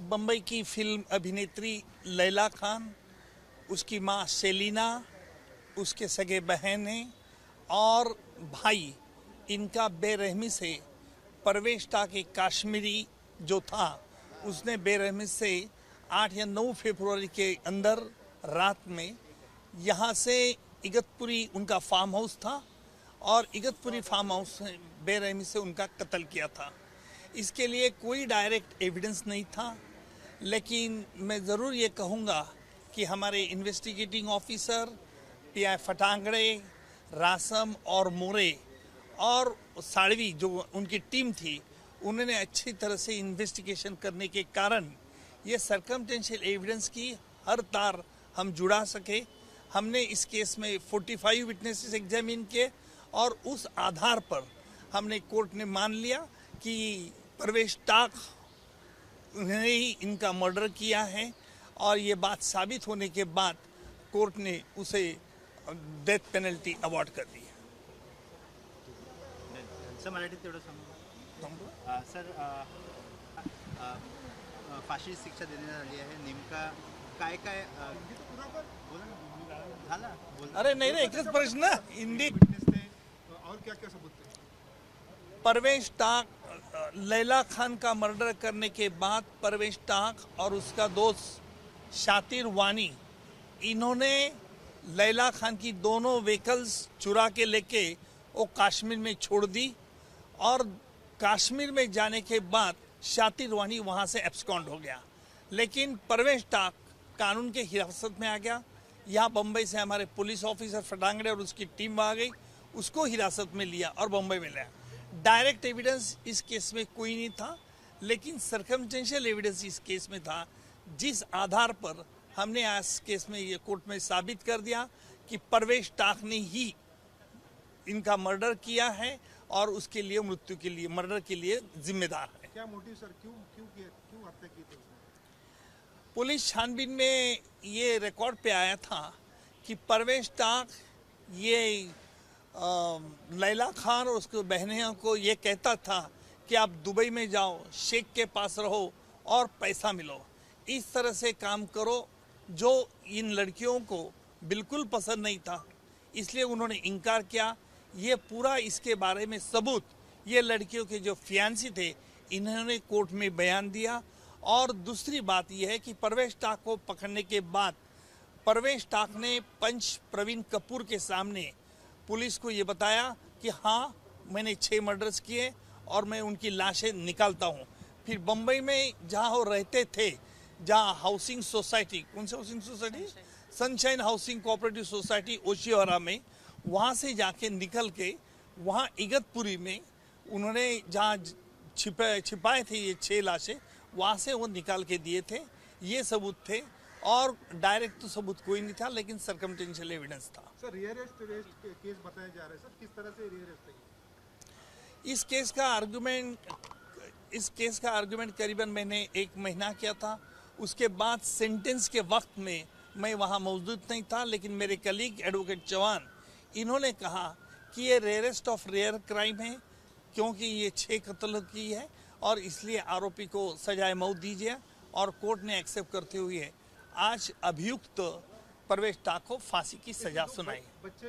बम्बई की फिल्म अभिनेत्री लैला खान, उसकी मां सेलिना, उसके सगे बहनें और भाई, इनका बेरहमी से परवेश टाक एक काश्मीरी जो था उसने बेरहमी से 8 या 9 फरवरी के अंदर रात में यहाँ से इगतपुरी उनका फार्म हाउस था और इगतपुरी फार्म हाउस में बेरहमी से उनका कत्ल किया था। इसके लिए कोई डायरेक्ट एविडेंस नहीं था, लेकिन मैं ज़रूर ये कहूँगा कि हमारे इन्वेस्टिगेटिंग ऑफिसर पीआई फटांगड़े, रासम और मोरे और साड़वी जो उनकी टीम थी, उन्होंने अच्छी तरह से इन्वेस्टिगेशन करने के कारण ये सर्कमटेंशियल एविडेंस की हर तार हम जुड़ा सके। हमने इस केस में 45 विटनेसेस एग्जामिन किए और उस आधार पर हमने कोर्ट ने मान लिया कि परवेश टाक ने ही इनका मर्डर किया है और ये बात साबित होने के बाद कोर्ट ने उसे डेथ पेनल्टी अवॉर्ड कर दी। सर फाशी शिक्षा देण्यात आली आहे, नेमका काय काय झाला? अरे नहीं एकच प्रश्न हिंदी। और क्या क्या सबूत थे? परवेश टाक, लैला खान का मर्डर करने के बाद परवेश टाक और उसका दोस्त शातिर वानी, इन्होंने लैला खान की दोनों व्हीकल्स चुरा के लेके वो कश्मीर में छोड़ दी और कश्मीर में जाने के बाद शातिर वानी वहाँ से एब्सकॉन्ड हो गया। लेकिन परवेश टाक कानून के हिरासत में आ गया। यहाँ बम्बई से हमारे पुलिस ऑफिसर फटांगड़े और उसकी टीम आ गई, उसको हिरासत में लिया और बम्बई में लाया। डायरेक्ट एविडेंस इस केस में कोई नहीं था, लेकिन सर्कमस्टेंशियल एविडेंस इस केस में था, जिस आधार पर हमने आज केस में ये कोर्ट में साबित कर दिया कि परवेश टाक ने ही इनका मर्डर किया है और उसके लिए मृत्यु के लिए, मर्डर के लिए जिम्मेदार है। क्या मोटिव सर, क्यों हत्या की थी? पुलिस छानबीन में ये रिकॉर्ड पे आया था कि परवेश टाक ये लैला खान और उसके बहनों को ये कहता था कि आप दुबई में जाओ, शेख के पास रहो और पैसा मिलो, इस तरह से काम करो, जो इन लड़कियों को बिल्कुल पसंद नहीं था, इसलिए उन्होंने इनकार किया। ये पूरा इसके बारे में सबूत ये लड़कियों के जो फियांसी थे, इन्होंने कोर्ट में बयान दिया। और दूसरी बात यह है कि परवेश टाक को पकड़ने के बाद परवेश टाक ने पंच प्रवीण कपूर के सामने पुलिस को ये बताया कि हाँ, मैंने 6 मर्डर्स किए और मैं उनकी लाशें निकालता हूँ। फिर बम्बई में जहाँ वो रहते थे, जहाँ हाउसिंग सोसाइटी, कौन सी housing society? Sunshine housing cooperative society Oshiwara में, वहाँ से जाके निकल के वहाँ इगतपुरी में उन्होंने जहाँ छिपाए थे ये 6 लाशें, वहाँ से वो निकाल के दिए थे। ये सबूत थे और डायरेक्ट तो सबूत कोई नहीं था, लेकिन सर्कमटेंशियल एविडेंस था। सर रियरेस्ट केस बताया जा रहा है, सर किस तरह से रियरेस्ट है? इस केस का आर्गुमेंट करीबन मैंने 1 महीना किया था। उसके बाद सेंटेंस के वक्त में मैं वहाँ मौजूद नहीं था, लेकिन मेरे कलीग एडवोकेट चौहान, इन्होंने कहा कि ये रेयरेस्ट ऑफ रेयर क्राइम है, क्योंकि ये 6 कत्ल की है और इसलिए आरोपी को सजाए मौत दीजिए, और कोर्ट ने एक्सेप्ट करते हुए आज अभियुक्त परवेश टाक को फांसी की सजा सुनाई।